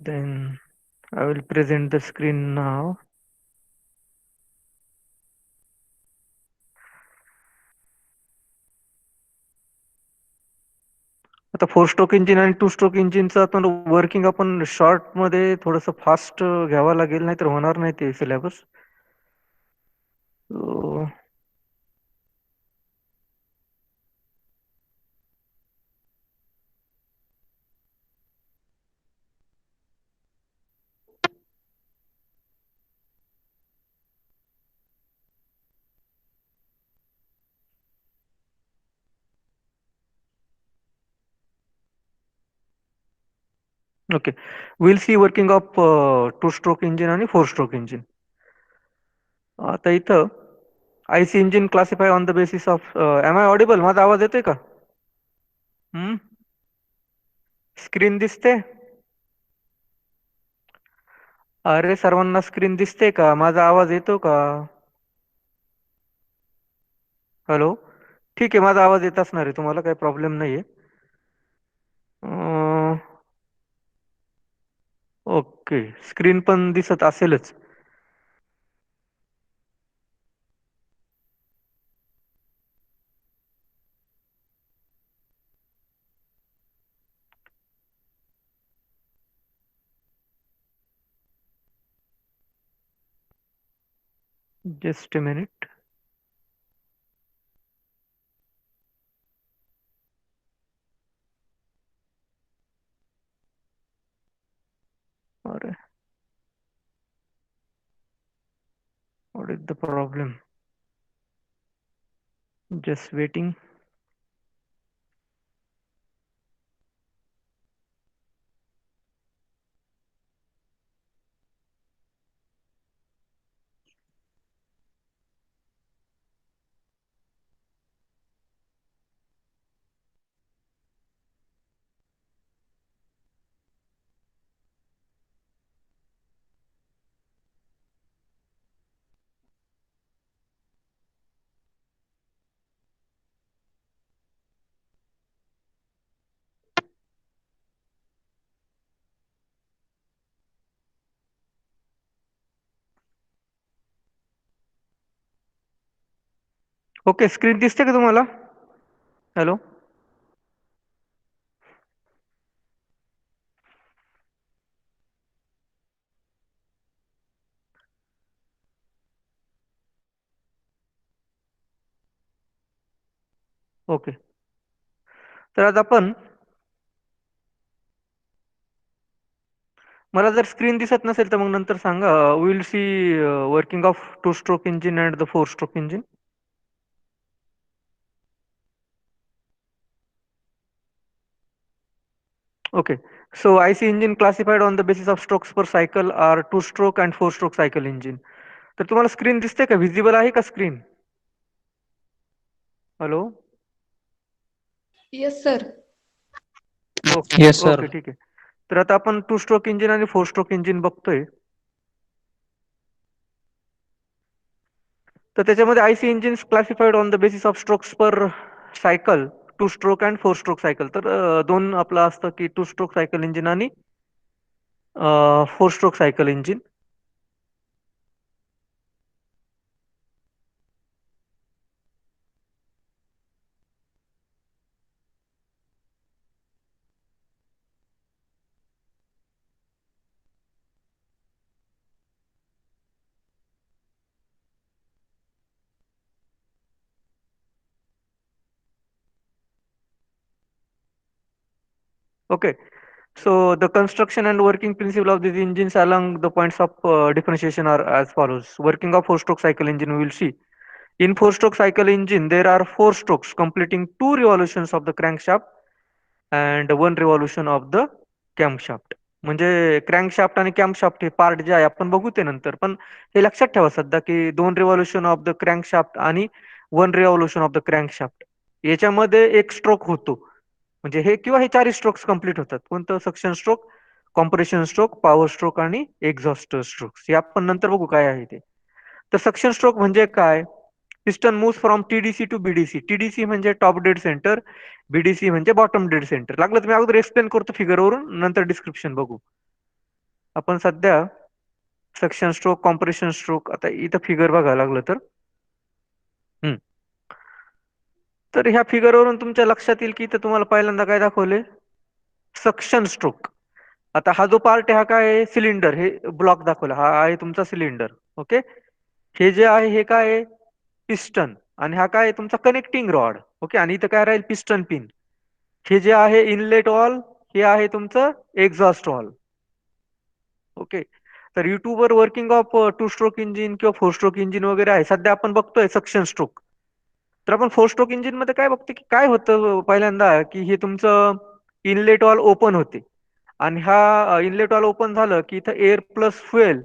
Then I will present the screen now. आता four stroke engine आणि two stroke इंजिनचं आपण working आपण short मध्ये थोडस फास्ट घ्यावं लागेल, नाही तर होणार नाही ते syllabus. Okay, will see working of two stroke engine आणि फोर स्ट्रोक इंजिन. आता इथं IC engine classify on the basis of, am I audible? माझा आवाज येतोय का? हम्म. स्क्रीन दिसते? अरे सर्वांना स्क्रीन दिसते का? माझा आवाज येतो का? हॅलो. ठीक आहे, माझा आवाज येत असणार आहे, तुम्हाला काही प्रॉब्लेम नाहीये. ओके, स्क्रीन पण दिसत असेलच. Just a minute. अरे, what is the problem? Just waiting. Okay, screen दिसते का तुम्हाला? हॅलो. ओके, तर आज आपण, मला जर स्क्रीन दिसत नसेल तर मग नंतर सांगा. Will see working of two stroke engine and the four stroke engine. Okay, so IC engine classified on the basis of strokes per cycle are two stroke and four stroke cycle engine. तर तुम्हाला screen दिसते का? Visible आहे का screen? Hello. Yes sir. Okay yes sir. Okay, ठीक आहे. तर आता आपण टू स्ट्रोक इंजिन आणि फोर स्ट्रोक इंजिन बघतोय. तर त्याच्यामध्ये IC engine classified on the basis of strokes per cycle, two stroke and four stroke cycle. तर दोन आपलं असतं की टू स्ट्रोक सायकल इंजिन आणि four stroke cycle engine. Okay, so the construction and working principle of these engines along the points of differentiation are as follows. Working of four-stroke cycle engine, we will see. In four-stroke cycle engine, there are four strokes completing two revolutions of the crankshaft and one revolution of the camshaft. म्हणजे crankshaft आणि camshaft हे part जे आहे आपण बघू ते नंतर, पण हे लक्षात ठेवा सध्या की दोन रिव्हॉल्युशन ऑफ द क्रँकशाफ्ट आणि one revolution of the crankshaft याच्यामध्ये एक स्ट्रोक होतो. म्हणजे हे किंवा हे चारही स्ट्रोक्स कंप्लीट होतात. कोणतं? Suction stroke, compression stroke, power stroke आणि एक्झॉस्ट स्ट्रोक. हे आपण नंतर बघू काय आहे ते. तर सक्शन स्ट्रोक म्हणजे काय? Piston moves from TDC to BDC. TDC म्हणजे टॉप डेड सेंटर, बीडीसी म्हणजे बॉटम डेड सेंटर. लागलं तुम्ही अगोदर एक्सप्लेन करतो फिगरवरून, नंतर डिस्क्रिप्शन बघू. आपण सध्या सक्शन स्ट्रोक, कॉम्प्रेशन स्ट्रोक, आता इथं फिगर बघायला लागलं तर हम्म. तर ह्या फिगरवरून तुमच्या लक्षात येईल की इथं तुम्हाला पहिल्यांदा काय दाखवले, सक्शन स्ट्रोक. आता हा जो पार्ट आहे हा काय आहे, सिलेंडर, हे ब्लॉक दाखवला हा आहे तुमचा सिलेंडर. ओके. हे जे आहे हे काय आहे, पिस्टन. आणि हा काय आहे तुमचा कनेक्टिंग रॉड. ओके. आणि इथं काय राहील, पिस्टन पिन. हे जे आहे इनलेट वॉल, हे आहे तुमचं एक्झॉस्ट वॉल. ओके. तर युट्यूबवर working of two stroke engine किंवा फोर स्ट्रोक इंजिन वगैरे आहे. सध्या आपण बघतोय सक्शन स्ट्रोक. तर आपण फोर स्ट्रोक इंजिन मध्ये काय बघतो की काय होतं पहिल्यांदा, की हे तुमचं इनलेट वॉल ओपन होते. आणि हा इनलेट वॉल ओपन झालं की इथं एअर प्लस फ्युएल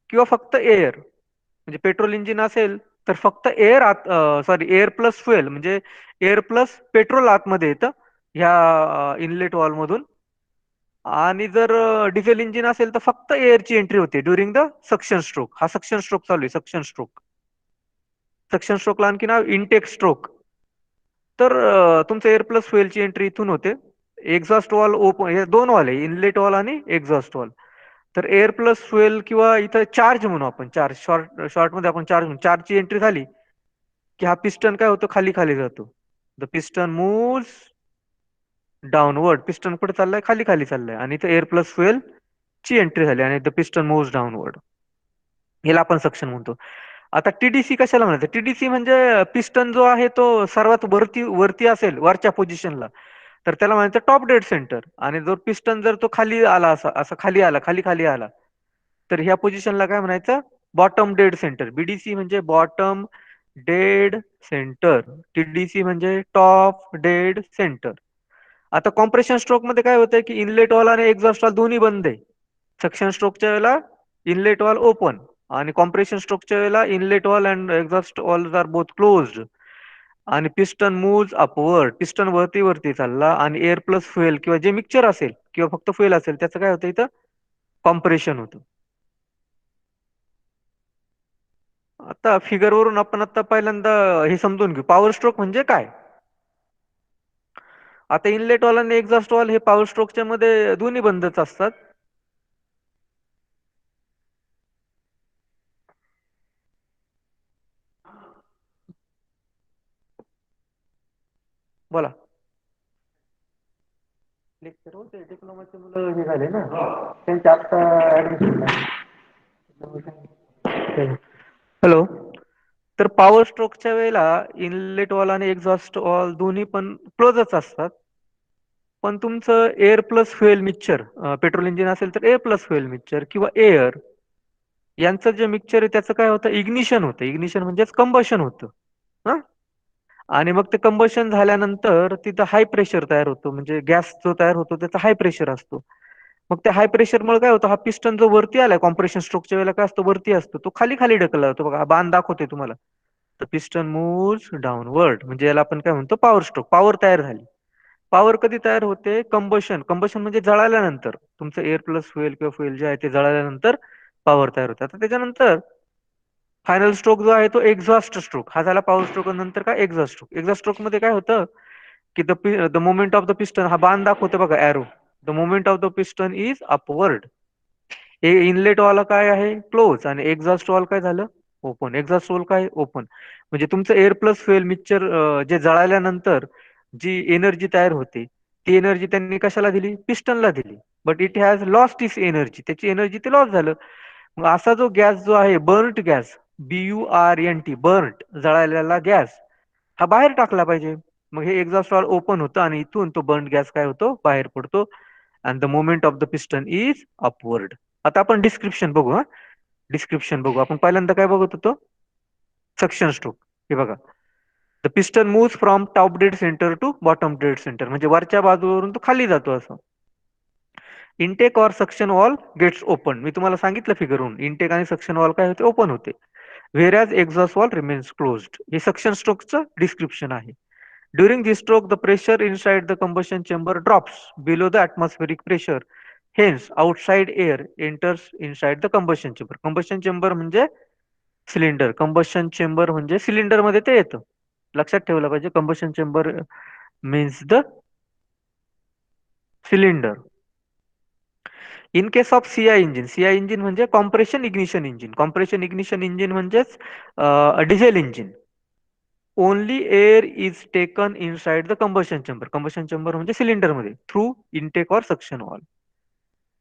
किंवा फक्त एअर, म्हणजे पेट्रोल इंजिन असेल तर फक्त एअर आत, सॉरी, एअर प्लस फ्युएल म्हणजे एअर प्लस पेट्रोल आतमध्ये येतं ह्या इनलेट वॉल मधून. आणि जर डिझेल इंजिन असेल तर फक्त एअरची एंट्री होते ड्युरिंग द सक्शन स्ट्रोक. हा सक्शन स्ट्रोक चालू आहे, सक्शन स्ट्रोक. सक्शन स्ट्रोकला आणखी नाव इनटेक स्ट्रोक. तर तुमचं एअर प्लस फ्युएलची एंट्री इथून होते. एक्झॉस्ट वॉल ओपन, हे दोन वॉल आहे, इनलेट वॉल आणि एक्झॉस्ट वॉल. तर एअर प्लस फ्युएल किंवा इथं चार्ज म्हणू आपण, चार्ज शॉर्ट शॉर्ट मध्ये आपण चार्ज म्हणू, चार्जची एंट्री झाली की हा पिस्टन काय होतो, खाली खाली जातो. The piston move downward. Piston कुठे चाललाय, खाली खाली चाललाय. आणि इथे एअर प्लस फ्युएल ची एंट्री झाली आणि द पिस्टन मूव्ह डाऊनवर्ड. याला आपण सक्शन म्हणतो. आता टीडीसी कशाला म्हणतात, टीडीसी म्हणजे पिस्टन जो आहे तो सर्वात वरती वरती असेल वरच्या पोझिशनला, तर त्याला म्हणायचं टॉप डेड सेंटर. आणि जर पिस्टन जर तो खाली आला, असा असं खाली आला, खाली खाली आला, तर ह्या पोझिशनला काय म्हणायचं, बॉटम डेड सेंटर. बीडीसी म्हणजे बॉटम डेड सेंटर, टीडीसी म्हणजे टॉप डेड सेंटर. आता कॉम्प्रेशन स्ट्रोक मध्ये काय होतंय की इनलेट वॉल आणि एक्झॉस्ट वॉल दोन्ही बंद आहे. सक्शन स्ट्रोकच्या वेळेला इनलेट वॉल ओपन, आणि कॉम्प्रेशन स्ट्रोकच्या वेळेला inlet valve and exhaust valve are both closed. आणि पिस्टन मूव्ह अपवर्ड, पिस्टन वरती वरती चालला. आणि एअर प्लस फ्युएल किंवा जे मिक्सचर असेल किंवा फक्त फ्युएल असेल त्याचं काय होतं, इथं कॉम्प्रेशन होतं. आता फिगर वरून आपण आता पहिल्यांदा हे समजून घेऊ, पॉवर स्ट्रोक म्हणजे काय. आता इनलेट वॉल आणि एक्झॉस्ट वॉल हे पॉवर स्ट्रोकच्या मध्ये दोन्ही बंदच असतात. बोला. लेक्चर होते, डिप्लोमाचे मुलं हे झाले ना, त्यांचे आता ऍडमिशन. हॅलो. तर पॉवर स्ट्रोकच्या वेळेला इनलेट वॉल आणि एक्झॉस्ट वॉल दोन्ही पण क्लोजच असतात. पण तुमचं air plus fuel mixture, petrol engine असेल तर एअर प्लस फ्युएल मिक्सचर किंवा एअर, यांचं जे मिक्सचर आहे त्याचं काय होतं, इग्निशन होतं. इग्निशन म्हणजेच कंबशन होतं. हा. आणि मग ते कंबशन झाल्यानंतर तिथं हाय प्रेशर तयार होतो, म्हणजे गॅस जो तयार होतो त्याचा हाय प्रेशर असतो. मग त्या हाय प्रेशरमुळे काय होतं, हा पिस्टन जो वरती आलाय कॉम्प्रेशन स्ट्रोकच्या वेळेला काय असतो, वरती असतो, तो खाली खाली ढकलला जातो. बघा हा बाण दाखवतोय तुम्हाला. तर पिस्टन मूव्ह डाऊनवर्ड, म्हणजे याला आपण काय म्हणतो, पॉवर स्ट्रोक. पॉवर तयार झाली. पॉवर कधी तयार होते, कंबशन. कंबशन म्हणजे जळाल्यानंतर, तुमचं एअर प्लस फ्युएल किंवा फ्युएल जे आहे ते जळाल्यानंतर पॉवर तयार होते. आता त्याच्यानंतर फायनल स्ट्रोक जो आहे तो एक्झॉस्ट स्ट्रोक. हा झाला पॉवर स्ट्रोक. नंतर काय, एक्झॉस्ट स्ट्रोक. एक्झॉस्ट स्ट्रोक मध्ये काय होतं की the moment of the piston, हा बाण दाखवतो बघा, arrow. The moment of the piston is upward. हे इनलेट वाला काय आहे, क्लोज. आणि एक्झॉस्ट वॉल काय झालं, ओपन. एक्झॉस्ट वॉल काय, ओपन. म्हणजे तुमचं एअर प्लस फ्युएल मिक्सचर जे जळाल्यानंतर जी एनर्जी तयार होते, ती एनर्जी त्यांनी कशाला दिली, पिस्टनला दिली. But it has lost is energy, त्याची एनर्जी ते लॉस झालं. मग असा जो गॅस जो आहे, बर्न्ट गॅस, BURNT, बर्न्ट, जळालेला गॅस, हा बाहेर टाकला पाहिजे. मग हे एक्झॉस्ट वॉल्व ओपन होतं आणि इथून तो बर्न गॅस काय होतो, बाहेर पडतो. And the moment of the piston is upward. आता आपण डिस्क्रिप्शन बघू. हा, डिस्क्रिप्शन बघू. आपण पहिल्यांदा काय बघत होतो, सक्शन स्ट्रोक. हे बघा, the piston move from top dead centre to bottom dead centre, म्हणजे वरच्या बाजूवरून तो खाली जातो असं. Intake or suction valve gets open. मी तुम्हाला सांगितलं फिगरवरून, इनटेक आणि सक्शन वॉल काय होते, ओपन होते. Whereas exhaust valve remains closed. हे सक्शन स्ट्रोकचं डिस्क्रिप्शन आहे. During this stroke, the pressure inside the combustion chamber drops below the atmospheric pressure. Hence, outside air enters inside the combustion chamber. Combustion chamber म्हणजे सिलेंडर. Combustion chamber म्हणजे cylinder मध्ये ते येतं. लक्षात ठेवलं पाहिजे, combustion chamber means the cylinder. In case of CI engine म्हणजे compression ignition engine. Compression ignition engine म्हणजेच diesel engine. Only air is taken inside the combustion chamber. Combustion chamber म्हणजे सिलेंडर मध्ये through intake or suction valve.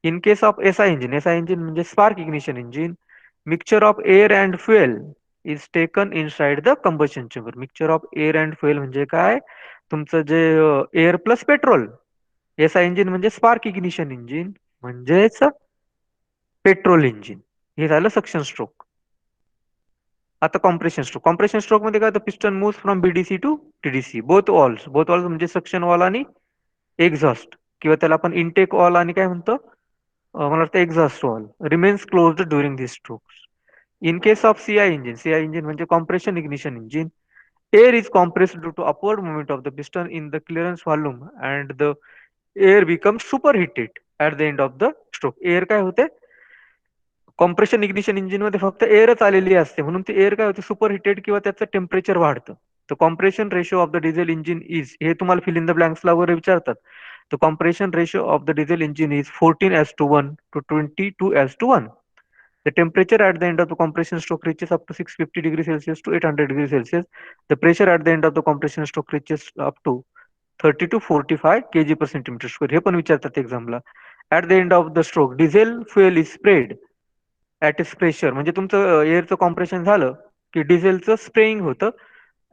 In case of SI engine म्हणजे spark ignition engine, mixture of air and fuel is taken inside the combustion chamber. Mixture of air and fuel म्हणजे काय, तुमचं जे air plus petrol. SI engine म्हणजे spark ignition engine म्हणजेच petrol engine. हे झालं suction stroke. आता compression stroke. Compression stroke मध्ये काय होतं, piston move from BDC to TDC. Both valves म्हणजे सक्शन वॉल आणि एक्झॉस्ट, किंवा त्याला आपण इनटेक वॉल आणि काय म्हणतो, मला वाटतं exhaust valve remains closed during this strokes. In case of CI engine म्हणजे compression ignition engine, air is compressed due to upward movement of the piston in the clearance volume and the air becomes superheated at the end of the stroke. Air काय होते, compression ignition engine मध्ये फक्त एअरच आलेली असते, म्हणून ते air काय होते, सुपर हिटेड किंवा त्याचं टेम्परेचर वाढतं. तर compression ratio of the diesel engine is, हे तुम्हाला फिल इन द ब्लँक्सला वगैरे विचारतात. The compression ratio of the diesel engine is 14:1 to 22:1. The temperature at the end of the compression stroke reaches up to 650 degrees Celsius to 800 degrees Celsius. The pressure at the end of the compression stroke reaches up to 30 to 45 kg per centimeter square. हे पण विचारतात एक्झामला. At the end of the stroke, diesel fuel is sprayed at its pressure. म्हणजे तुमचं एअरचं compression झालं की डिझेलचं spraying होतं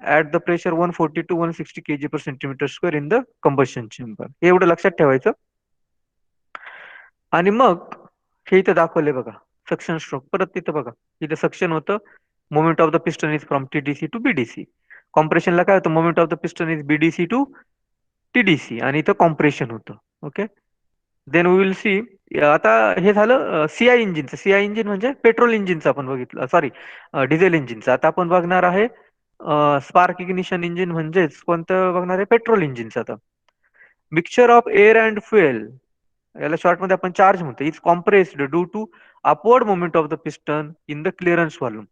at the pressure 140 to 160 kg per centimeter square in the combustion chamber. एवढं लक्षात ठेवायचं. आणि मग हे इथं दाखवले बघा, सक्शन स्ट्रोक. परत तिथं बघा, इथं सक्शन होतं, moment of the piston is from TDC to BDC. कॉम्प्रेशनला काय होतं, moment of the piston is BDC to TDC, आणि इथं कॉम्प्रेशन होतं. Okay, then we will see. आता हे झालं सीआय इंजिनचं. सीआय इंजिन म्हणजे पेट्रोल इंजिनचं आपण बघितलं, सॉरी डिझेल इंजिनचं. आता आपण बघणार आहे स्पार्क इग्निशन इंजिन म्हणजेच कोणतं बघणार आहे, पेट्रोल इंजिनचं. आता mixture of air and fuel, याला शॉर्ट मध्ये आपण चार्ज म्हणतो, is compressed due to upward moment of the piston in the clearance volume.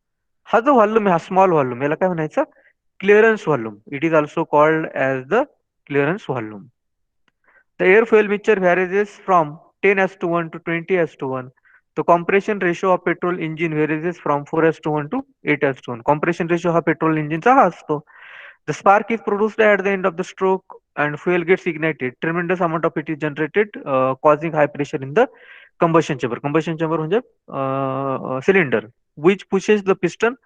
हा जो व्हॉल्यूम आहे, हा स्मॉल व्हॉल्यूम, याला काय म्हणायचं, clearance volume. It is also called as the clearance volume. The air fuel mixture varies from 10:1 to 20:1. The compression ratio of petrol engine varies from 4:1 to 8:1. Compression ratio हा petrol engine चा हा असतो. The spark is produced at the end of the stroke and fuel gets ignited. Tremendous amount of it is generated, causing high pressure in the combustion chamber. Combustion chamber म्हणजे cylinder, which pushes the piston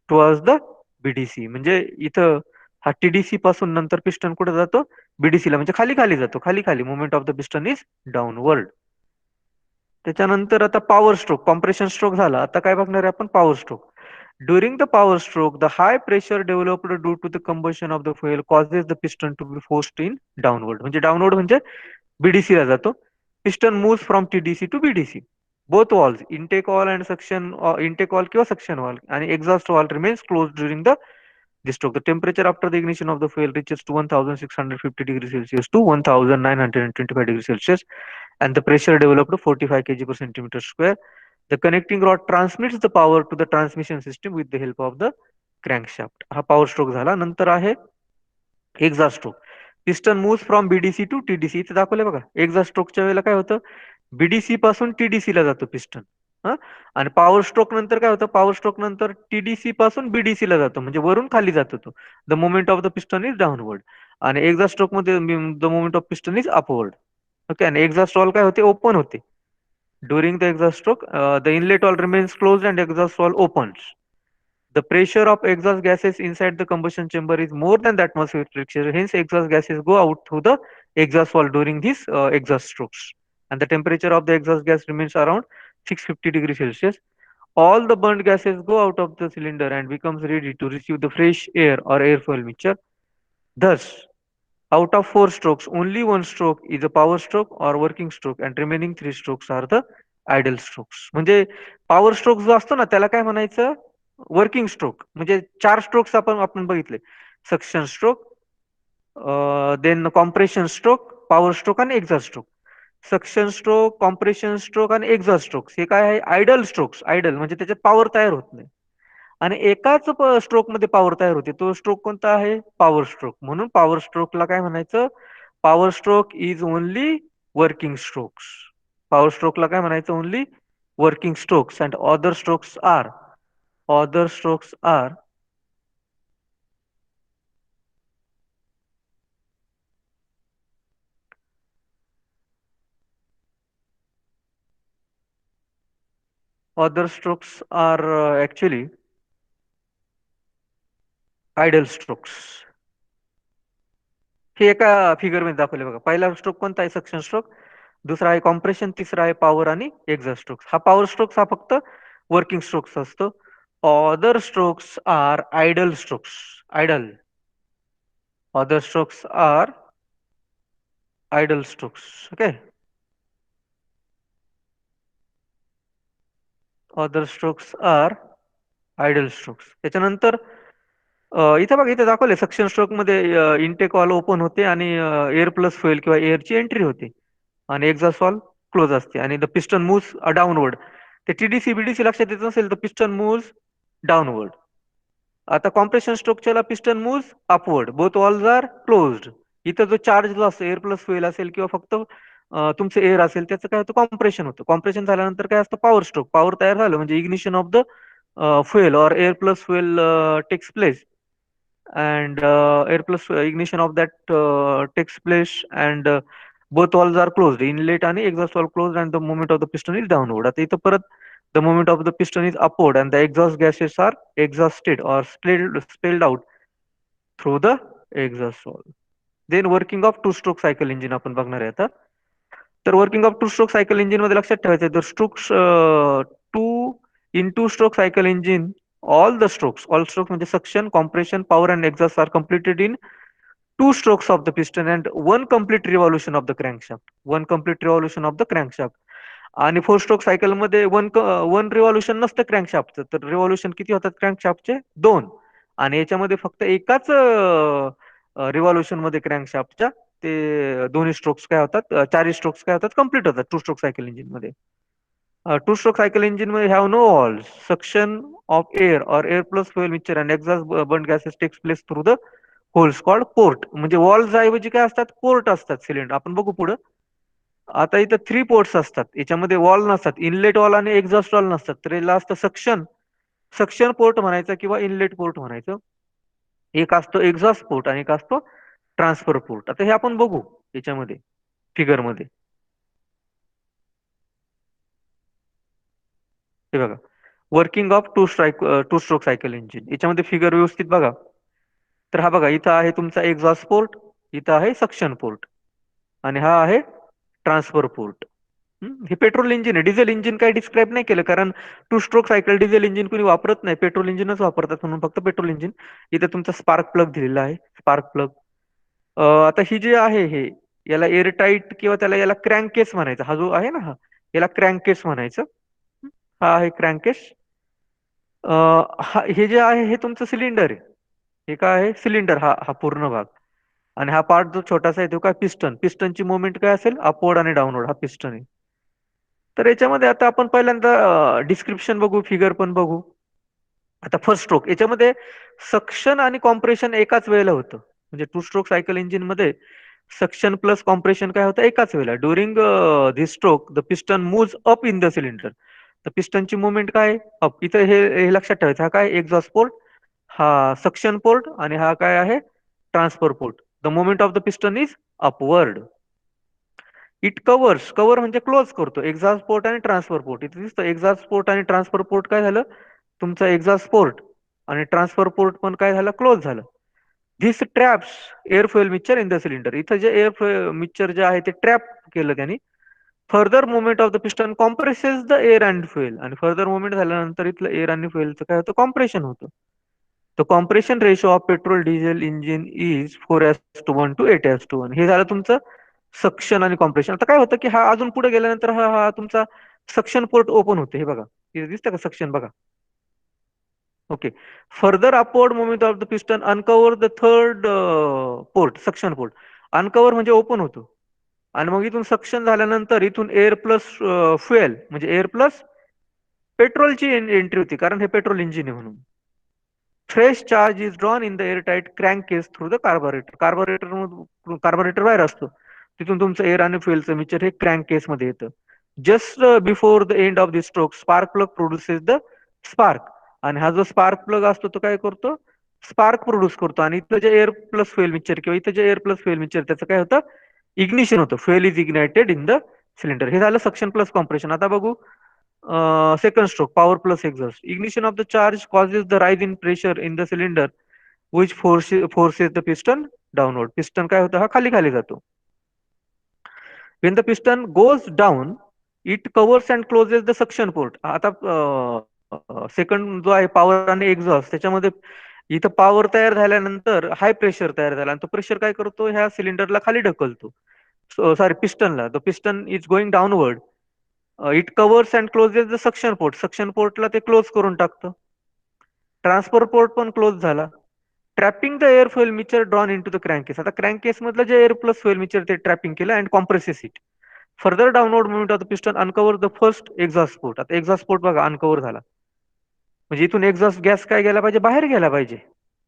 towards the BDC. म्हणजे इथं हा TDC पासून नंतर piston कुठे जातो, BDC ला, म्हणजे खाली खाली जातो, खाली खाली. Movement of the piston is downward. त्याच्यानंतर आता पॉवर स्ट्रोक. कॉम्प्रेशन स्ट्रोक झाला, आता काय बघणार आहे आपण, power stroke. During the power stroke, the high pressure developed due to the combustion of the fuel causes the piston to be forced in downward. म्हणजे downward म्हणजे बीडीसी ला जातो. Piston moves from TDC to BDC. Both valves, intake valve and suction, intake valve किंवा suction valve आणि exhaust valve remains closed during the stroke. The temperature after the ignition of the fuel reaches to 1650 degrees Celsius to 1925 degrees Celsius, and the pressure developed to 45 kg per centimeter square. The connecting rod transmits the power to the transmission system with the help of the crankshaft. हा power stroke झाला. नंतर आहे exhaust stroke. Piston move from BDC to TDC. इथे दाखवले बघा, exhaust स्ट्रोकच्या वेळेला काय होतं, बीडीसी पासून टीडीसी ला जातो पिस्टन. हा, आणि पॉवर स्ट्रोक नंतर काय होतं, पॉवर स्ट्रोक नंतर टीडीसी पासून बीडीसी ला जातो, म्हणजे वरून खाली जातो तो. The moment of the piston is downward. आणि एक्झॉस्ट स्ट्रोक मध्ये the moment of piston is upward. Okay, आणि एक्झॉस्ट वॉल्व काय होते, ओपन होते. During the exhaust stroke, the inlet valve remains closed and exhaust valve opens. The pressure of exhaust gases inside the combustion chamber is more than the atmospheric pressure. Hence, exhaust gases go out through the exhaust valve during these exhaust strokes. And the temperature of the exhaust gas remains around 650 degrees Celsius. All the burned gases go out of the cylinder and becomes ready to receive the fresh air or air fuel mixture. Thus, out of 4 strokes, only 1 stroke is a power stroke or working stroke, and remaining 3 strokes are the idle strokes. म्हणजे power stroke जो असतो ना, त्याला काय म्हणायचं, working stroke. म्हणजे 4 strokes आपण आपण बघितले, suction stroke, then compression stroke, power stroke आणि exhaust stroke. Suction stroke, compression stroke आणि एक्झॉस्ट स्ट्रोक्स हे काय आहे, आयडल स्ट्रोक्स. आयडल म्हणजे त्याच्यात पॉवर तयार होत नाही, आणि एकाच स्ट्रोक मध्ये पॉवर तयार होते. तो स्ट्रोक कोणता आहे, पॉवर स्ट्रोक. म्हणून पॉवर स्ट्रोकला काय म्हणायचं, power stroke is only working strokes. Power स्ट्रोकला काय म्हणायचं? Only working strokes. And other strokes are actually idle strokes. हे एका फिगर मध्ये दाखवले बघा. पहिला स्ट्रोक कोणता आहे? Suction stroke. दुसरा आहे कॉम्प्रेशन. तिसरा आहे पॉवर आणि एक्झॉस्ट स्ट्रोक्स. हा पॉवर स्ट्रोक्स हा फक्त वर्किंग स्ट्रोक्स असतो. Other strokes are idle strokes. Idle. Other strokes are idle strokes. Okay. Other strokes are idle strokes. त्याच्यानंतर इथे बघा, इथे दाखवले सक्शन स्ट्रोक मध्ये इनटेक वॉल ओपन होते आणि एअर प्लस फुएल किंवा एअरची एंट्री होते आणि एक्झॉस्ट वॉल्व क्लोज असते आणि द पिस्टन मूव्स डाऊनवर्ड. ते टीडीसी बीडीसी लक्षात येत नसेल तर पिस्टन मूव्स डाऊनवर्ड. आता कॉम्प्रेशन स्ट्रोकच्या piston moves upward. Both valves are closed. इथं जो चार्ज जो असतो एअर प्लस फुएल असेल किंवा फक्त तुमचं एअर असेल त्याचं काय होतं? कॉम्प्रेशन होतं. कॉम्प्रेशन झाल्यानंतर काय असतं? Power stroke. पॉवर तयार झालं म्हणजे ignition of the fuel or air plus fuel takes place, and air plus ignition of that takes place, and both valves are closed, inlet आणि exhaust valve closed, and the movement of the piston is downward. आता इथं परत the movement of the piston is upward and the exhaust gases are exhausted or spilled out through the exhaust valve. Then working of two stroke cycle engine आपण बघणार आहे आता. तर working of two stroke cycle engine मध्ये लक्षात ठेवायचं आहे. तर strokes two in two stroke cycle engine, all strokes म्हणजे suction, compression, power and exhaust are completed in two strokes of the piston and one complete revolution of the crankshaft. One complete revolution of the crankshaft. आणि four stroke cycle मध्ये one revolution नसतं क्रँकशाफ्टचं. तर revolution किती होतात क्रँकशाफ्टचे? दोन. आणि याच्यामध्ये फक्त एकाच रिव्हॉल्युशन मध्ये क्रँकशाफ्टच्या ते दोन्ही स्ट्रोक्स काय होतात? चारही स्ट्रोक्स काय होतात? कम्प्लीट होतात टू स्ट्रोक सायकल इंजिन मध्ये. टू स्ट्रोक सायकल इंजिन मध्ये have no valves. Suction of air और air plus fuel mixture and exhaust burn gases takes place through the holes called port. म्हणजे valves ऐवजी काय असतात? Port असतात cylinder. आपण बघू पुढे. आता इथं थ्री पोर्ट्स असतात. याच्यामध्ये वॉल नसतात. इनलेट वॉल आणि एक्झॉस्ट वॉल नसतात. तर याला असतं सक्शन. सक्शन पोर्ट म्हणायचं किंवा इनलेट पोर्ट म्हणायचं. एक असतो एक्झॉस्ट पोर्ट आणि एक असतो ट्रान्सफर पोर्ट. आता हे आपण बघू याच्यामध्ये फिगर मध्ये. हे बघा, working of two stroke cycle engine. याच्यामध्ये फिगर व्यवस्थित बघा. तर हा बघा, इथं आहे तुमचा एक्झॉस्ट पोर्ट, इथं आहे सक्शन पोर्ट आणि हा आहे ट्रान्सफर पोर्ट. हे पेट्रोल इंजिन आहे. डिझेल इंजिन काही डिस्क्राईब नाही केलं कारण to stroke cycle diesel engine कोणी वापरत नाही. पेट्रोल इंजिनच वापरतात म्हणून फक्त पेट्रोल इंजिन. इथे तुमचा स्पार्क प्लग दिलेला आहे. Spark plug. आता ही जी आहे हे, याला एअरटाईट किंवा याला क्रँकेस म्हणायचं. हा जो आहे ना, हा याला क्रँकेस म्हणायचं. हा आहे क्रँकेस. हे जे आहे हे तुमचं सिलेंडर आहे. हे काय आहे? सिलेंडर. हा हा पूर्ण भाग. आणि हा पार्ट जो छोटासा आहे तो काय? पिस्टन. पिस्टनची मुवमेंट काय असेल? अपवर्ड आणि डाऊनवर्ड. हा पिस्टन आहे. तर याच्यामध्ये आता आपण पहिल्यांदा डिस्क्रिप्शन बघू, फिगर पण बघू. आता फर्स्ट स्ट्रोक याच्यामध्ये सक्शन आणि कॉम्प्रेशन एकाच वेळेला होतं. म्हणजे टू स्ट्रोक सायकल इंजिन मध्ये सक्शन प्लस कॉम्प्रेशन काय होतं? एकाच वेळेला. During this stroke the piston moves up in the cylinder. तर पिस्टनची मुवमेंट काय? अप. इथं हे लक्षात ठेवायचं. हा काय? एक्झॉस्ट पोर्ट, हा सक्शन पोर्ट आणि हा काय आहे? Transfer port. The movement of the piston is upward. It covers. Cover म्हणजे क्लोज करतो. एक्झॉस्ट पोर्ट आणि ट्रान्सफर पोर्ट. इथे दिसतं एक्झॉस्ट पोर्ट आणि ट्रान्सफर पोर्ट काय झालं? तुमचा एक्झॉस्ट पोर्ट आणि ट्रान्सफर पोर्ट पण काय झालं? क्लोज झालं. This traps air fuel mixture in the cylinder. इथं जे एअर मिक्सचर जे आहे ते ट्रॅप केलं त्यांनी. Further movement of the piston compresses the air and fuel. आणि फर्दर मुवमेंट झाल्यानंतर इथलं एअर आणि फ्युएलचं काय होतं? कॉम्प्रेशन होतं. The compression ratio of petrol diesel engine is 4:1 हे झालं तुमचं सक्शन आणि कॉम्प्रेशन. आता काय होतं की हा अजून पुढे गेल्यानंतर हा हा तुमचा सक्शन पोर्ट ओपन होते. हे बघा, इथे दिसतं का सक्शन? बघा. Okay. Further upward movement of the piston uncover the third port, suction port. Uncover म्हणजे ओपन होतो. आणि मग इथून सक्शन झाल्यानंतर इथून एअर प्लस फ्युएल म्हणजे एअर प्लस पेट्रोलची एंट्री होती कारण हे पेट्रोल इंजिन आहे म्हणून. Fresh charge is drawn in the airtight crank case through the carburettor. Carburettor बाहेर असतो. तिथून तुमचं एअर आणि फ्युएलचं मिक्सचर हे क्रँक केस मध्ये येतं. Just before the end of the stroke spark plug produces the spark. आणि हा जो स्पार्क प्लग असतो तो काय करतो, स्पार्क प्रोड्यूस करतो. आणि इथं जे एअर प्लस फ्युएल मिक्सचर किंवा इथं जे एअर प्लस फ्युएल मिक्सचर त्याचं काय होतं, इग्निशन होतं. Fuel is ignited in the cylinder. हे झालं सक्शन प्लस कॉम्प्रेशन. आता बघू second stroke power plus exhaust. Ignition of the charge causes the rise in pressure in the cylinder which forces the piston downward. Piston काय होतं, हा खाली खाली जातो. When the piston goes down, it covers and closes the suction port. आता second जो आहे power आणि एक्झॉस्ट त्याच्यामध्ये इथं पॉवर तयार झाल्यानंतर हाय प्रेशर तयार झाला आणि तो प्रेशर काय करतो, ह्या सिलेंडरला खाली ढकलतो. सॉरी पिस्टनला. The piston is going downward. It covers and closes the suction port. Suction पोर्टला ते क्लोज करून टाकतं. ट्रान्सफर पोर्ट पण क्लोज झाला. Trapping the air fuel mixture drawn into the crankcase. आता क्रँकेस मधलं जे एअर प्लस फ्युएल मिक्सचर ते ट्रॅपिंग केलं and compresses it. Further downward movement of the piston uncover the first exhaust port. आता exhaust port बघा uncover झाला, म्हणजे इथून एक्झॉस्ट गॅस काय गेला पाहिजे, बाहेर गेला पाहिजे.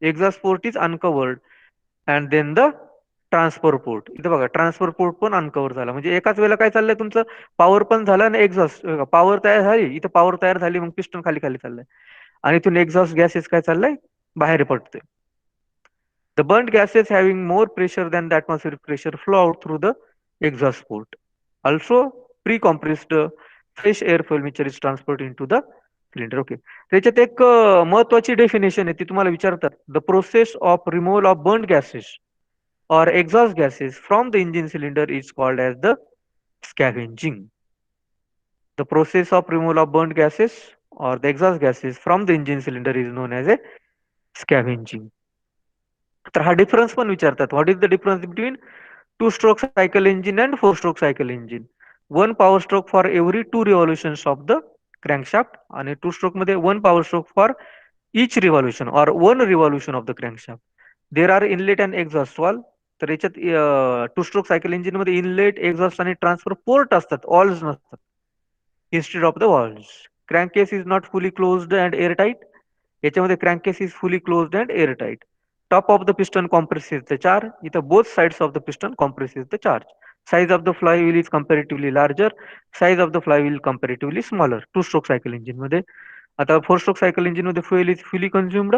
Exhaust port is uncovered and then the transfer port. इथं बघा ट्रान्सफर पोर्ट पण अनकवर झाला, म्हणजे एकाच वेळेला काय चाललंय तुमचं, पॉवर पण झालं आणि एक्झॉस्ट. पॉवर तयार झाली, इथं पॉवर तयार झाली, मग पिस्टन खाली खाली चाललंय आणि इथून एक्झॉस्ट गॅसेस काय चाललंय, बाहेर पडतंय. The burnt gases having more pressure than the atmospheric pressure flow out through the exhaust port. Also, pre-compressed fresh air fuel mixture is transferred into the cylinder. Okay. त्याच्यात एक महत्वाची डेफिनेशन आहे ती तुम्हाला विचारतात. The process of removal of burn gases or exhaust gases from the engine cylinder is called as the scavenging. The process of removal of burnt gases or the exhaust gases from the engine cylinder is known as a scavenging. तर हा difference पण विचारतात. What is the difference between two stroke cycle engine and four stroke cycle engine. One power stroke for every two revolutions of the crankshaft. आणि two stroke मध्ये one power stroke for each revolution or one revolution of the crankshaft. There are inlet and exhaust valve. तर याच्यात two stroke cycle engine मध्ये inlet, exhaust आणि transfer port असतात, valves नसतात, instead of the valves. क्रँकेस is not फुली closed and air tight. याच्यामध्ये क्रँकेस is फुली closed and air tight. Top of the piston compresses the charge. इथं both sides of the piston compresses the charge. Size of the flywheel is comparatively larger. Size of the flywheel comparatively smaller. Two stroke cycle engine मध्ये. आता four stroke cycle engine मध्ये fuel is fully consumed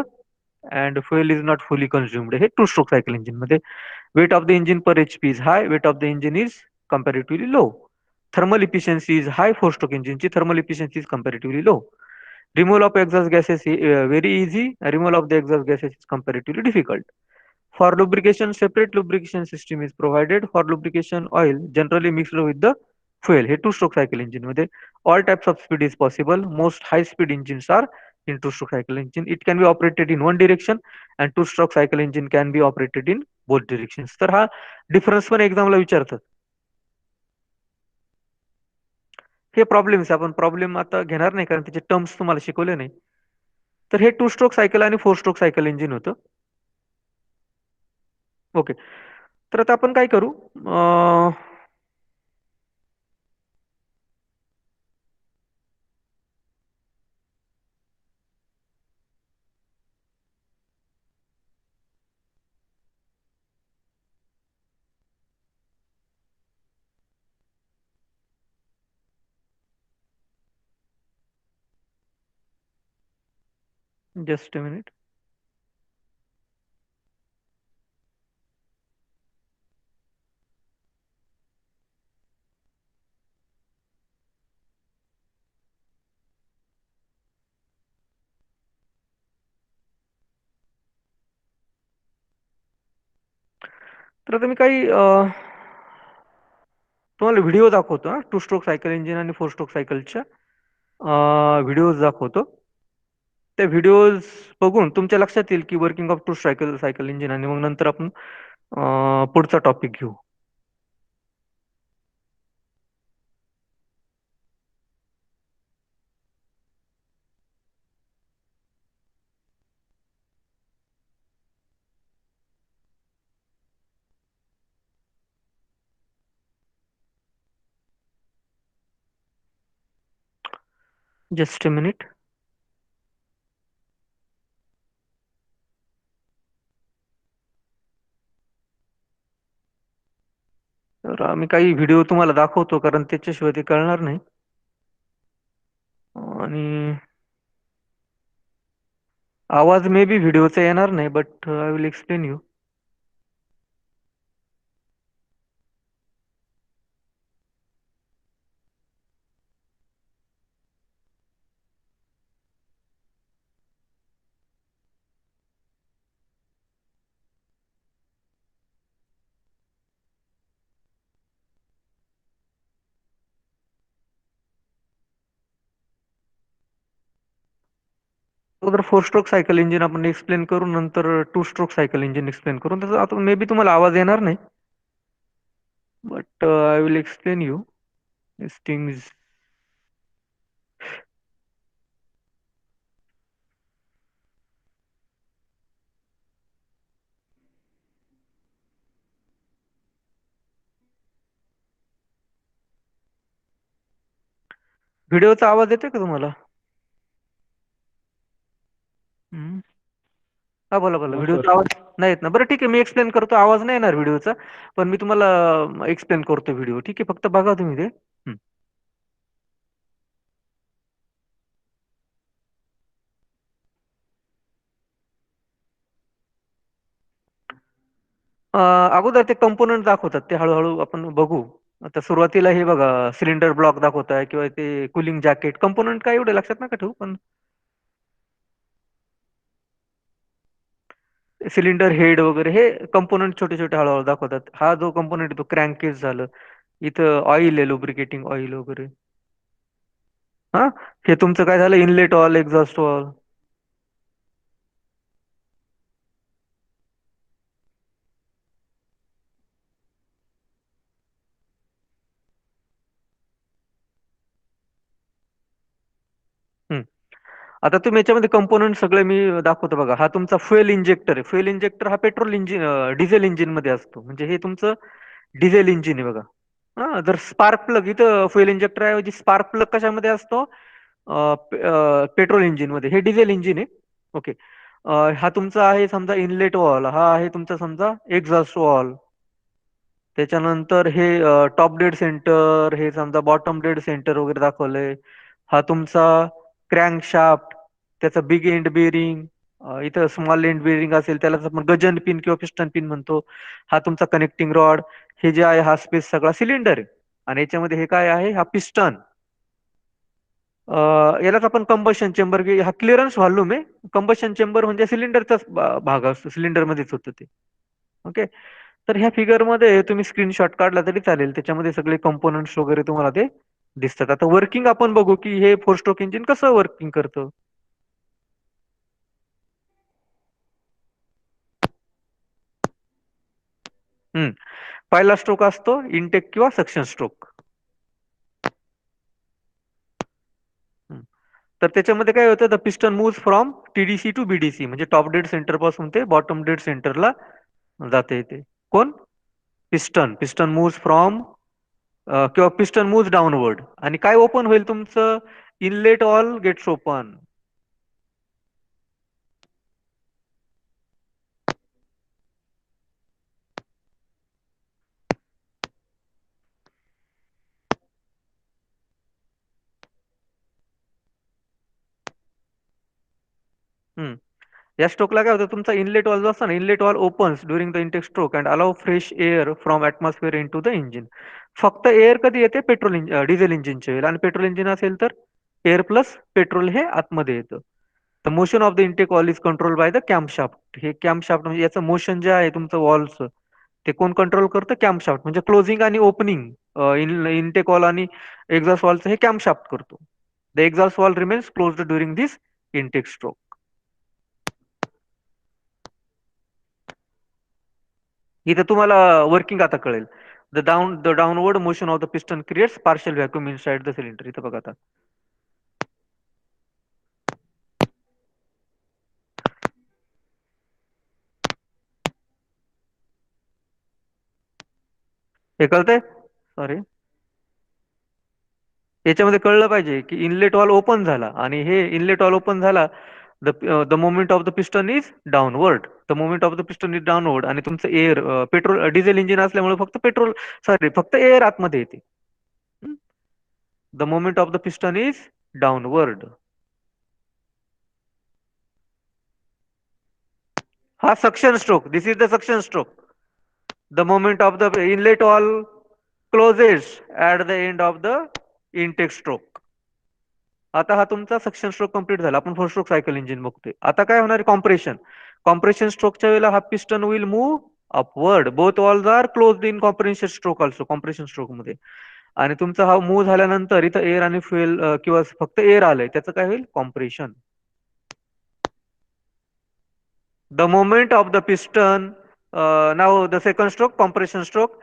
and fuel is not fully consumed. हे to stroke cycle engine मध्ये. Weight of the engine per HP is high. Weight of the engine is comparatively low. Thermal efficiency is high. Four stroke engine ची thermal efficiency is comparatively low. Removal of exhaust gases very easy. Removal of the exhaust gases is comparatively difficult. For lubrication, separate lubrication system is provided. For lubrication, oil generally mixed with the fuel. हे to stroke cycle engine मध्ये all types of speed is possible. Most high speed engines are in two stroke cycle engine. It can be operated in one direction and two stroke cycle engine can be operated in both directions. तर हा difference पण एक्झामला विचारतात. हे problems आपण problem आता घेणार नाही कारण त्याचे टर्म्स तुम्हाला शिकवले नाही. तर हे टू स्ट्रोक सायकल आणि फोर स्ट्रोक सायकल इंजिन होतं. ओके. तर आता आपण काय करू, जस्ट अ मिनिट. तर आता मी काही तुम्हाला व्हिडिओ दाखवतो टू स्ट्रोक सायकल इंजिन आणि फोर स्ट्रोक सायकलच्या व्हिडिओज दाखवतो. त्या व्हिडिओज बघून तुमच्या लक्षात येईल की working of two cycle cycle engine, आणि मग नंतर आपण पुढचा टॉपिक घेऊ. Just a minute. मी काही व्हिडिओ तुम्हाला दाखवतो कारण त्याच्याशिवाय ते कळणार नाही. आणि आवाज मे बी व्हिडिओचा येणार नाही, but I will explain you. अगोदर फोर स्ट्रोक सायकल इंजिन आपण एक्सप्लेन करू, नंतर two stroke cycle engine explain करू. त्याचा आता मे बी तुम्हाला आवाज येणार नाही, but I will explain you this things. व्हिडिओचा आवाज येतोय का तुम्हाला? हम्म. हा बोला बोला, हो व्हिडिओचा सर. आवाज नाही येत ना? बरं ठीक आहे, मी एक्सप्लेन करतो. आवाज नाही येणार व्हिडिओचा, पण मी तुम्हाला एक्सप्लेन करतो व्हिडिओ. ठीक आहे, फक्त बघा तुम्ही ते. अगोदर ते कंपोनंट दाखवतात, ते हळूहळू आपण बघू. आता सुरुवातीला हे बघा, सिलेंडर ब्लॉक दाखवत आहे किंवा ते कुलिंग जॅकेट. कंपोनंट काय एवढे लक्षात नका ठेवू, पण सिलेंडर हेड वगैरे हे कंपोनंट छोटे छोटे हळूहळू दाखवतात. हा जो कंपोनंट आहे तो क्रँक केस झालं. इथं ऑइल आहे, लुब्रिकेटिंग ऑइल वगैरे. हा, हे तुमचं काय झालं, इनलेट ऑल, एक्झॉस्ट ऑल. आता तुम्ही याच्यामध्ये कंपोनंट सगळे मी दाखवतो बघा. हा तुमचा फ्युएल इंजेक्टर आहे. फ्युएल इंजेक्टर हा पेट्रोल इंजिन, डिझेल इंजिन मध्ये असतो. म्हणजे हे तुमचं डिझेल इंजिन आहे बघा. हा, जर स्पार्क प्लग इथं फ्युएल इंजेक्टर ऐवजी स्पार्क प्लग कशामध्ये असतो? पेट्रोल इंजिन मध्ये. हे डिझेल इंजिन आहे. ओके. हा तुमचा आहे समजा इनलेट वॉल, हा आहे तुमचा समजा एक्झॉस्ट वॉल. त्याच्यानंतर हे टॉप डेड सेंटर, हे समजा बॉटम डेड सेंटर वगैरे दाखवलंय. हा तुमचा क्रँक शाफ्ट, त्याचा बिग एंड बेरिंग. इथं स्मॉल एंड बेरिंग असेल त्याला आपण गजन पिन किंवा पिस्टन पिन म्हणतो. हा तुमचा कनेक्टिंग रॉड. हे जे आहे हा स्पेस सगळा सिलेंडर आहे. आणि याच्यामध्ये हे काय आहे, हा पिस्टन. यालाच आपण कंबशन चेंबर, हा क्लिअरन्स व्हॉल्यूम आहे. कंबशन चेंबर म्हणजे सिलेंडरचाच भाग असतो, सिलेंडर मध्येच होतं ते. ओके. तर ह्या फिगरमध्ये तुम्ही स्क्रीनशॉट काढला तरी चालेल, त्याच्यामध्ये सगळे कंपोनंट्स वगैरे तुम्हाला ते दिसतात. आता वर्किंग आपण बघू की हे फोर स्ट्रोक इंजिन कसं वर्किंग करतं. हम्म. पहिला स्ट्रोक असतो इनटेक किंवा सक्शन स्ट्रोक. तर त्याच्यामध्ये काय होतं, the piston move from TDC to BDC, म्हणजे टॉप डेड सेंटर पासून ते बॉटम डेड सेंटरला जाते. ते कोण? पिस्टन. पिस्टन मूव्ह फ्रॉम, किंवा पिस्टन मूव्ह डाऊनवर्ड. आणि काय ओपन होईल तुमचं? Inlet valve gets open. Hmm. या स्ट्रोकला काय होतं, तुमचा इनलेट वॉल जो असतो ना, inlet valve opens during the intake stroke and allow fresh air from atmosphere into the engine. फक्त एअर कधी येते? पेट्रोल डिझेल इंजिनच्या वेळेला. आणि पेट्रोल इंजिन असेल तर एअर प्लस पेट्रोल हे आतमध्ये येतं. The motion of the intake valve is control by the camshaft. हे कॅम्पशाफ्ट म्हणजे याचं मोशन जे आहे तुमचं वॉलचं, ते कोण कंट्रोल करतं? कॅम्पशाफ्ट. म्हणजे क्लोजिंग आणि ओपनिंग इनटेक वॉल आणि एक्झॉस्ट वॉलचं हे कॅम्पशाफ्ट करतो. The exhaust valve remains closed during this intake stroke. इथे तुम्हाला वर्किंग आता कळेल. The downward motion of the piston creates partial vacuum inside the cylinder. इथं बघा आता. हे कळतंय? सॉरी, याच्यामध्ये कळलं पाहिजे की इनलेट वॉल ओपन झाला, आणि हे इनलेट वॉल ओपन झाला the moment of the piston is downward. The moment of the piston is downward आणि तुमचं एअर पेट्रोल डिझेल इंजिन असल्यामुळे फक्त पेट्रोल सॉरी फक्त एअर आतमध्ये येते. The moment of the piston is downward. हा suction stroke. This is the suction stroke. The moment of the inlet valve closes at the end of the intake stroke. आता हा तुमचा suction stroke complete झाला. आपण four stroke cycle engine बघतोय. आता काय होणार आहे? कॉम्प्रेशन. कॉम्प्रेशन स्ट्रोकच्या वेळेला हा piston will move upward. Both valves are closed in compression stroke also. Compression stroke मध्ये आणि तुमचा हा मूव्ह झाल्यानंतर इथं एअर आणि फ्युएल किंवा फक्त एअर आलंय त्याचं काय होईल? Compression. The moment of the piston now the second stroke compression stroke.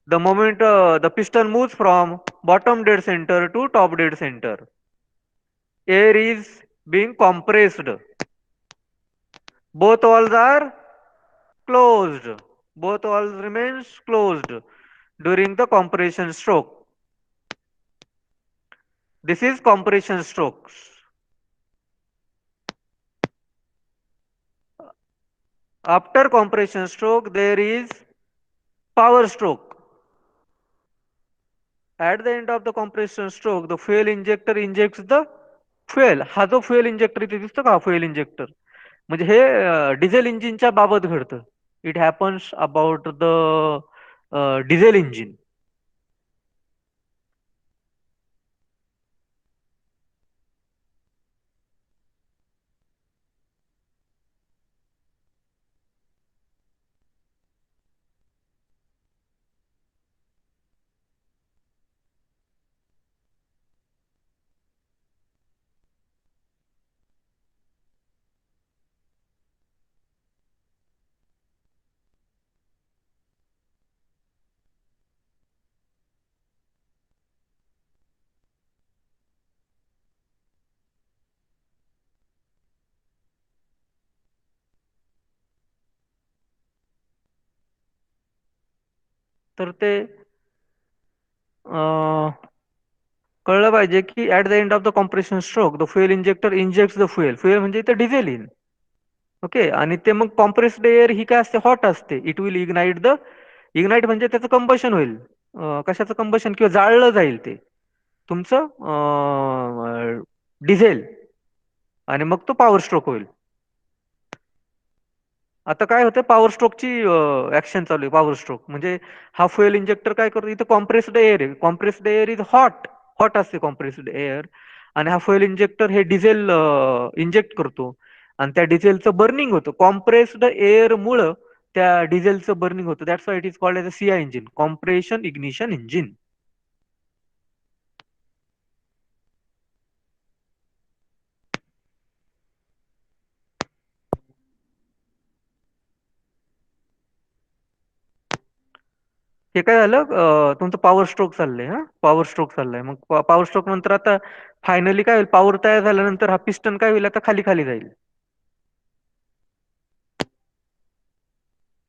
The moment the piston moves from bottom dead center to top dead center, air is being compressed. Both valves are closed. Both valves remains closed during the compression stroke. This is compression strokes. After compression stroke, there is power stroke. At the end of the compression stroke, the fuel injector injects the fuel. हा जो fuel injector इथे दिसतो का? fuel injector म्हणजे हे diesel इंजिनच्या बाबत घडतं. It happens about the diesel engine. तर ते अं, कळलं पाहिजे की at the end of the compression stroke the fuel injector injects the fuel. Fuel म्हणजे इथं डिझेल इन. ओके. आणि ते मग कॉम्प्रेस्ड एअर ही काय असते? हॉट असते. It will ignite the ignite म्हणजे त्याचं कंबशन होईल. कशाचं कंबशन? किंवा जाळलं जाईल ते तुमचं डिझेल आणि मग तो पॉवर स्ट्रोक होईल. आता काय होतं? पॉवर स्ट्रोकची ऍक्शन चालू आहे. पॉवर स्ट्रोक म्हणजे हा फ्युएल इंजेक्टर काय करतो? इथं कॉम्प्रेस्ड एअर आहे. Compressed air is hot. Hot असते कॉम्प्रेस्ड एअर आणि हा फ्युएल इंजेक्टर हे डिझेल इंजेक्ट करतो आणि त्या डिझेलचं बर्निंग होतं. कॉम्प्रेस्ड एअर मुळे त्या डिझेलचं बर्निंग होतं. That's why it is called as a CI engine, compression ignition engine. हे काय झालं? तुमचं पॉवर स्ट्रोक चाललंय. हा पॉवर स्ट्रोक चाललाय. मग पॉवर स्ट्रोक नंतर आता फायनली काय होईल? पॉवर तयार झाल्यानंतर हा पिस्टन काय होईल? आता खाली खाली जाईल.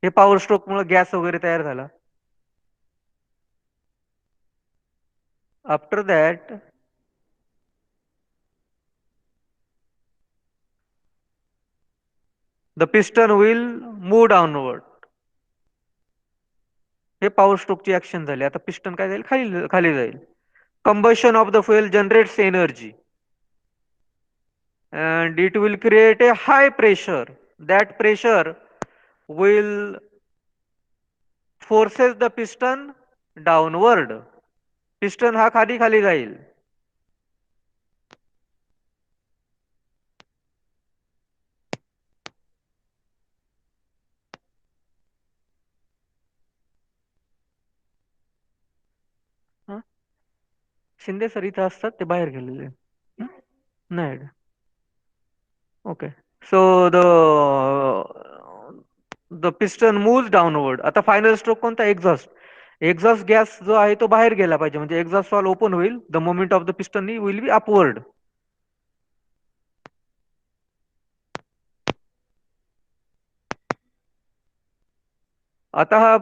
हे पॉवर स्ट्रोक मुळे गॅस वगैरे तयार झाला. After that the piston will move downward. हे पॉवर स्ट्रोकची ऍक्शन झाली. आता पिस्टन काय जाईल? खाली खाली जाईल. Combustion of the fuel generates energy and it will create a high pressure. That pressure will forces the piston downward. Piston हा खाली खाली जाईल. हं? शिंदे सर इथं असतात, ते बाहेर गेलेले. हं? नाही. Okay. So the piston move downward. आता फायनल स्ट्रोक कोणता? एक्झॉस्ट. एक्झॉस्ट गॅस जो आहे तो बाहेर गेला पाहिजे म्हणजे एक्झॉस्ट वॉल्व ओपन होईल. The moment of the piston will be upward. आता हा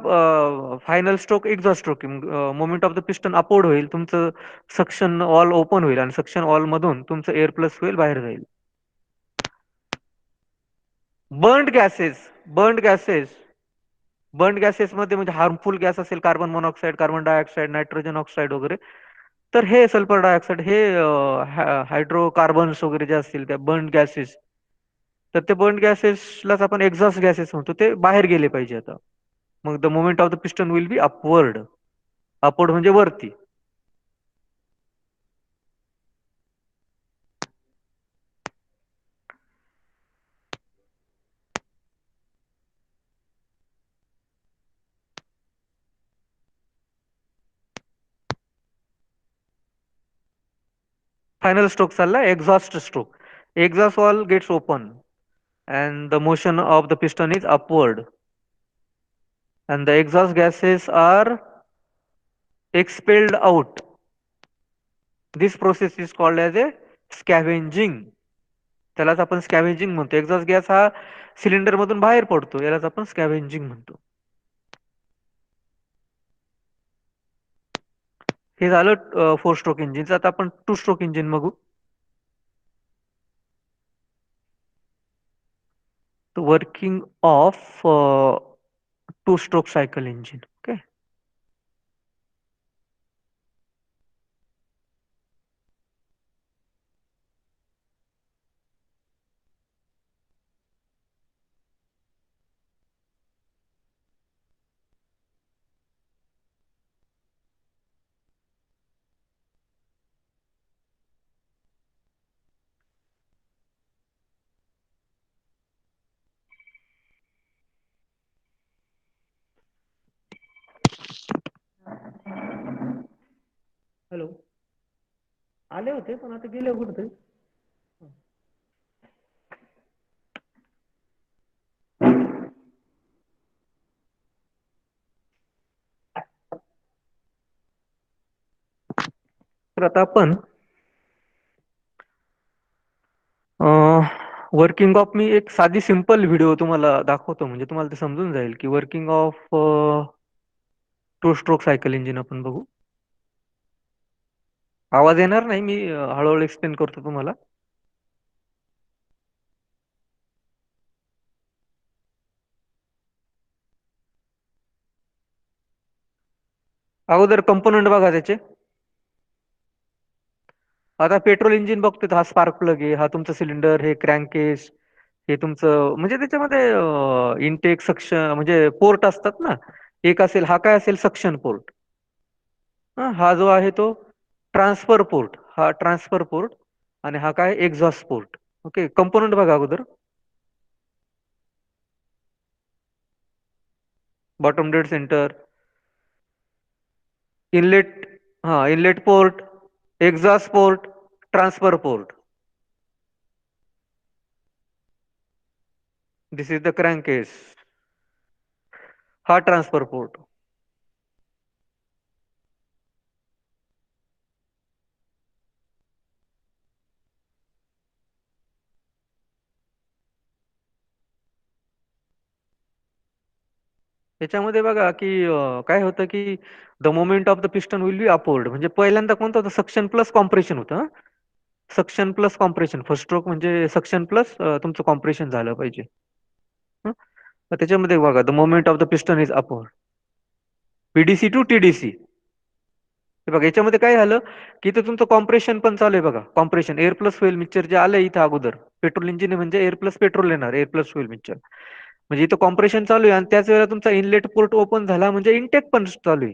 final stroke exhaust stroke. Moment of the piston upward होईल. तुमचं सक्शन ऑल ओपन होईल आणि सक्शन ऑल मधून तुमचं एअर प्लस होईल बाहेर जाईल. Burned gases burned gases burned गॅसेसमध्ये म्हणजे हार्मफुल गॅस असेल carbon monoxide, carbon dioxide, nitrogen oxide वगैरे, तर हे सल्फर डायऑक्साईड हे हायड्रोकार्बन्स वगैरे जे असतील त्या बर्न्ड गॅसेस, तर ते बर्न्ड गॅसेसलाच आपण एक्झॉस्ट गॅसेस म्हणतो, ते बाहेर गेले पाहिजे आता. मग the moment of the piston will be upward. Upward म्हणजे वरती. फायनल स्ट्रोक चाललाय exhaust stroke. Exhaust valve gets open and the motion of the piston is upward and the exhaust gases are expelled out. This process is called as a scavenging. त्यालाच आपण स्कॅव्हेंजिंग म्हणतो. Exhaust gas हा cylinder मधून बाहेर पडतो, यालाच आपण स्कॅव्हेंजिंग म्हणतो. हे झालं फोर स्ट्रोक इंजिनचं. आता आपण टू स्ट्रोक इंजिन बघू. Working of two stroke cycle engine. Okay. Hello. आले होते पण आता गेले कुठेतरी. तर आता आपण वर्किंग ऑफ, मी एक साधी सिंपल व्हिडिओ तुम्हाला दाखवतो, म्हणजे तुम्हाला ते समजून जाईल की working of two stroke cycle engine आपण बघू. आवाज येणार नाही, मी हळूहळू एक्सप्लेन करतो तुम्हाला. अगोदर कंपोनंट बघा त्याचे. आता पेट्रोल इंजिन बघतोय, हा स्पार्क प्लग आहे, हा तुमचं सिलेंडर, हे क्रँकेस, हे तुमचं म्हणजे त्याच्यामध्ये इनटेक सक्शन म्हणजे पोर्ट असतात ना. एक असेल, हा काय असेल, सक्शन पोर्ट. हा जो आहे तो ट्रान्सफर पोर्ट, हा ट्रान्सफर पोर्ट. आणि हा काय, एक्झॉस्ट पोर्ट. ओके. कंपोनंट बघा अगोदर. बॉटम डेड सेंटर, इनलेट, हा inlet port, exhaust port, transfer port. This is the क्रँकेस. हा ट्रान्सफर पोर्ट. त्याच्यामध्ये बघा की काय होतं की the moment of the piston will be upward, म्हणजे पहिल्यांदा कोणतं होतं, सक्शन प्लस कॉम्प्रेशन होतं. Suction plus compression first stroke, म्हणजे सक्शन प्लस तुमचं कॉम्प्रेशन झालं पाहिजे. हं? तर त्याच्यामध्ये बघा the moment of the piston is upward. BDC to TDC. हे बघा याच्यामध्ये काय झालं की इथं तुमचं कॉम्प्रेशन पण चालू आहे बघा. Compression air plus fuel mixture जे आलंय इथं अगोदर, पेट्रोल इंजिन म्हणजे एअर प्लस पेट्रोल येणार, एअर प्लस फ्युएल मिक्सचर. म्हणजे इथं कॉम्प्रेशन चालू आहे आणि त्याच वेळेला तुमचा इनलेट पोर्ट ओपन झाला, म्हणजे इनटेक पण चालू आहे.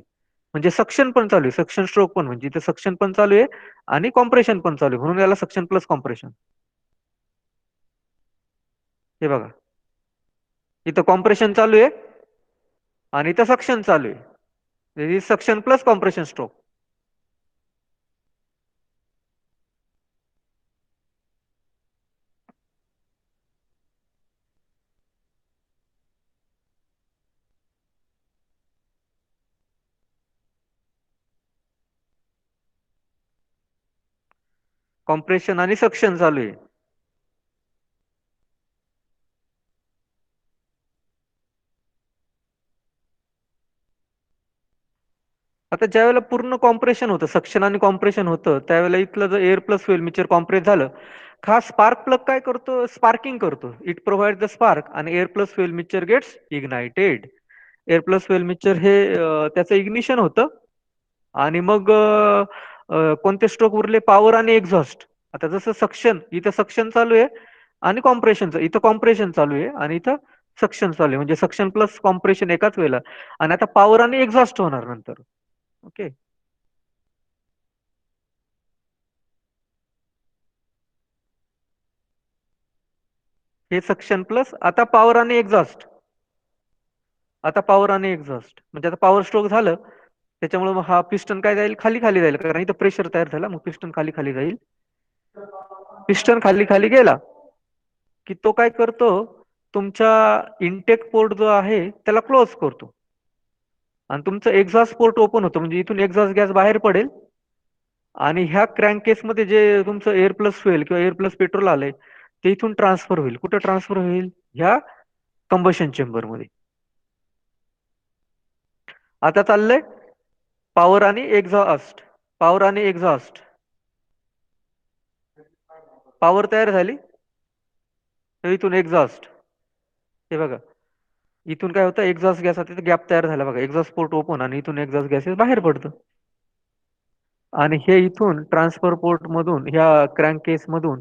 म्हणजे सक्शन पण चालू आहे, सक्शन स्ट्रोक पण, म्हणजे इथं सक्शन पण चालू आहे आणि कॉम्प्रेशन पण चालू आहे, म्हणून याला सक्शन प्लस कॉम्प्रेशन. हे बघा इथं कॉम्प्रेशन चालू आहे आणि इथं सक्शन चालू आहे, suction plus compression stroke. Compression आणि सक्शन चालू आहे. आता ज्या वेळेला पूर्ण कॉम्प्रेशन होतं, सक्शन आणि कॉम्प्रेशन होतं, त्यावेळेला इथलं जर air plus fuel mixture compress झालं, हा स्पार्क प्लग काय करतो? स्पार्किंग करतो. इट प्रोव्हाइड द स्पार्क आणि air plus fuel mixture gets ignited. Air plus fuel mixture हे त्याचं इग्निशन होतं आणि मग कोणते स्ट्रोक उरले? पॉवर आणि एक्झॉस्ट. आता जसं सक्शन, इथं सक्शन चालू आहे आणि कॉम्प्रेशनचं, इथं कॉम्प्रेशन चालू आहे आणि इथं सक्शन चालू आहे, म्हणजे सक्शन प्लस कॉम्प्रेशन एकाच वेळेला. आणि आता पॉवर आणि एक्झॉस्ट होणार नंतर. ओके. हे सक्शन प्लस आता पॉवर आणि एक्झॉस्ट. आता पॉवर आणि एक्झॉस्ट म्हणजे आता पॉवर स्ट्रोक झालं, त्याच्यामुळे मग हा पिस्टन काय जाईल? खाली खाली जाईल, कारण इथं प्रेशर तयार झाला, मग पिस्टन खाली खाली जाईल. पिस्टन खाली खाली गेला की तो काय करतो? तुमच्या इनटेक पोर्ट जो आहे त्याला क्लोज करतो आणि तुमचं एक्झॉस्ट पोर्ट ओपन होतं, म्हणजे इथून एक्झॉस्ट गॅस बाहेर पडेल आणि ह्या क्रँक केसमध्ये जे तुमचं एअर प्लस फ्युएल किंवा एअर प्लस पेट्रोल आलंय ते इथून ट्रान्सफर होईल. कुठे ट्रान्सफर होईल? ह्या कंबशन चेंबर मध्ये. आता चाललंय पॉवर आणि एक्झॉस्ट. पॉवर आणि एक्झॉस्ट. पॉवर तयार झाली, तर इथून एक्झॉस्ट. हे बघा, इथून काय होतं? एक्झॉस्ट गॅस तिथे गॅप तयार झाला बघा, एक्झॉस्ट पोर्ट ओपन आणि इथून एक्झॉस्ट गॅसेस बाहेर पडतं. आणि हे इथून ट्रान्सफर पोर्ट मधून, ह्या क्रँक केस मधून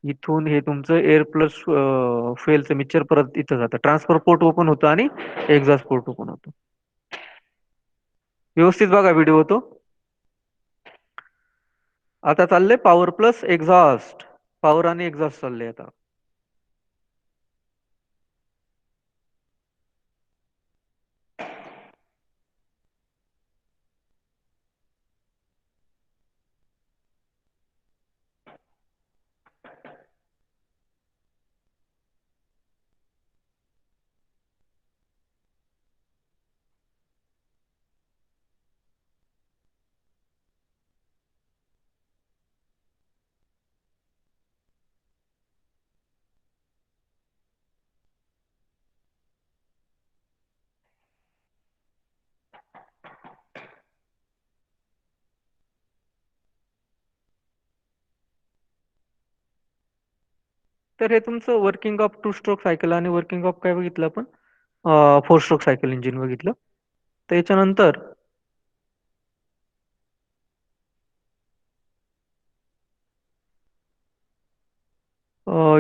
इथून हे तुमचं एअर प्लस फ्युएलचं मिक्सचर परत इथं जातं. ट्रान्सफर पोर्ट ओपन होतं आणि एक्झॉस्ट पोर्ट ओपन होतं. व्यवस्थित बघा व्हिडिओ तो. आता चाललंय पॉवर प्लस एक्झॉस्ट. पॉवर आणि एक्झॉस्ट चाललंय आता. तर हे तुमचं working of two stroke cycle आणि वर्किंग ऑफ काय बघितलं आपण? फोर स्ट्रोक सायकल इंजिन बघितलं. त्याच्यानंतर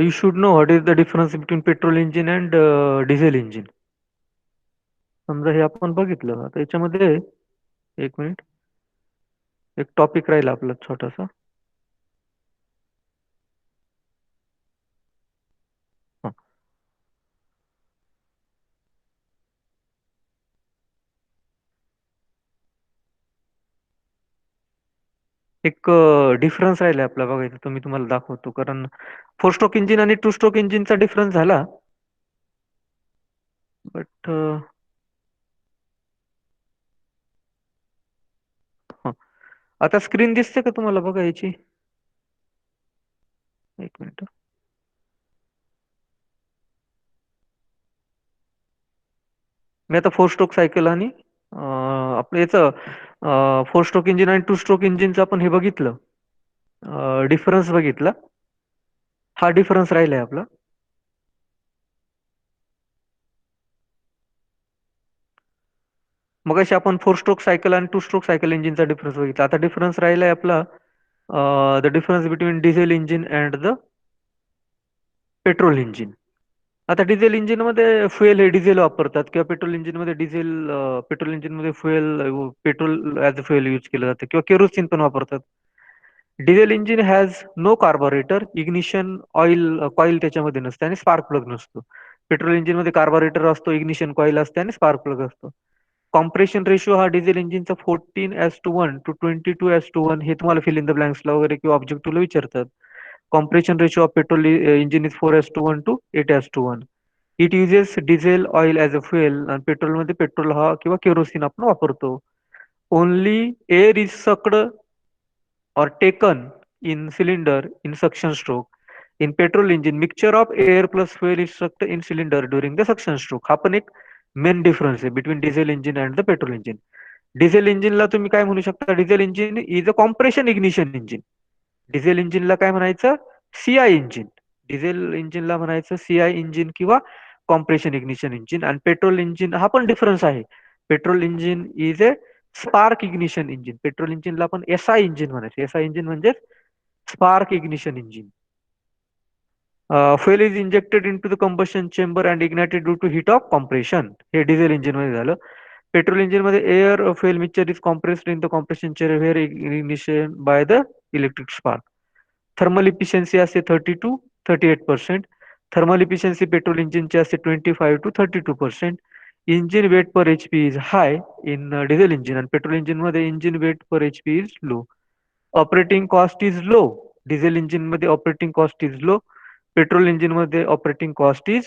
you should know what is the difference between petrol engine and diesel engine. समजा हे आपण बघितलं, आता याच्यामध्ये एक मिनिट, एक टॉपिक राहील आपला छोटासा. हा. एक डिफरन्स राहिला आपला बघायचा, तो मी तुम्हाला दाखवतो. कारण फोर स्ट्रोक इंजिन आणि टू स्ट्रोक इंजिनचा डिफरन्स झाला, बट आता स्क्रीन दिसते का तुम्हाला? बघा याची, एक मिनिट. मी आता फोर स्ट्रोक सायकल आणि आपलं याचं फोर स्ट्रोक इंजिन आणि टू स्ट्रोक इंजिनचं आपण हे बघितलं, डिफरन्स बघितला. हा डिफरन्स राहिलाय आपला. मग अशी आपण फोर स्ट्रोक सायकल आणि टू स्ट्रोक सायकल इंजिनचा डिफरन्स बघितला. आता डिफरन्स राहिलाय आपला the difference between diesel engine and the petrol engine. आता डिझेल इंजिन मध्ये फ्युएल हे डिझेल वापरतात, किंवा पेट्रोल इंजिन मध्ये डिझेल, पेट्रोल इंजिन मध्ये fuel, petrol as a fuel use केलं जातं, किंवा केरोसिन पण वापरतात. Diesel engine has no carburettor, ignition oil coil त्याच्यामध्ये नसते आणि स्पार्क प्लग नसतो. पेट्रोल इंजिन मध्ये कार्बोरेटर असतो, इग्निशन कॉईल असते आणि स्पार्क प्लग असतो. कॉम्प्रेशन रेशिओ हा डिझेल इंजिनचा 14:1 to 22:1, हे तुम्हाला फिल इन द ब्लँक्सला वगैरे किंवा ऑब्जेक्टिव्हला विचारतात. Compression ratio of petrol engine is 4:1 to 8:1. It uses diesel oil as a fuel, आणि पेट्रोलमध्ये पेट्रोल हा किंवा केरोसिन आपण वापरतो. Only air is sucked or taken in cylinder in suction stroke. In petrol engine, mixture of air plus fuel is sucked in cylinder during the suction stroke. हा पण एक main difference आहे between diesel engine and the petrol engine. Diesel इंजिनला तुम्ही काय म्हणू शकता? Diesel engine is a compression ignition engine. Diesel इंजिनला काय म्हणायचं? CI engine. डिझेल इंजिनला म्हणायचं सीआय इंजिन किंवा कॉम्प्रेशन इग्निशन इंजिन. आणि पेट्रोल इंजिन हा पण डिफरन्स आहे. Petrol engine is a spark ignition engine. Petrol इंजिनला आपण एसआय इंजिन म्हणायचं. एसआय इंजिन म्हणजे spark ignition engine. Fuel is injected into the combustion chamber and ignited due to heat of compression. हे diesel engine मध्ये झालं. Petrol engine मध्ये air fuel mixture is compressed in the compression chamber where ignition by the electric spark. Thermal efficiency असते 30 to 38%. Thermal efficiency petrol इंजिनची असते 25 to 32%. Engine weight per HP is high in diesel engine, आणि petrol engine मध्ये engine weight per HP is low. Operating cost is low. Diesel engine मध्ये operating cost is low. Petrol engine मध्ये operating cost is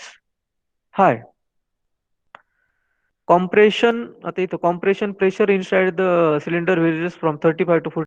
high. Compression, आता इथं compression pressure inside the cylinder various from 35 to 40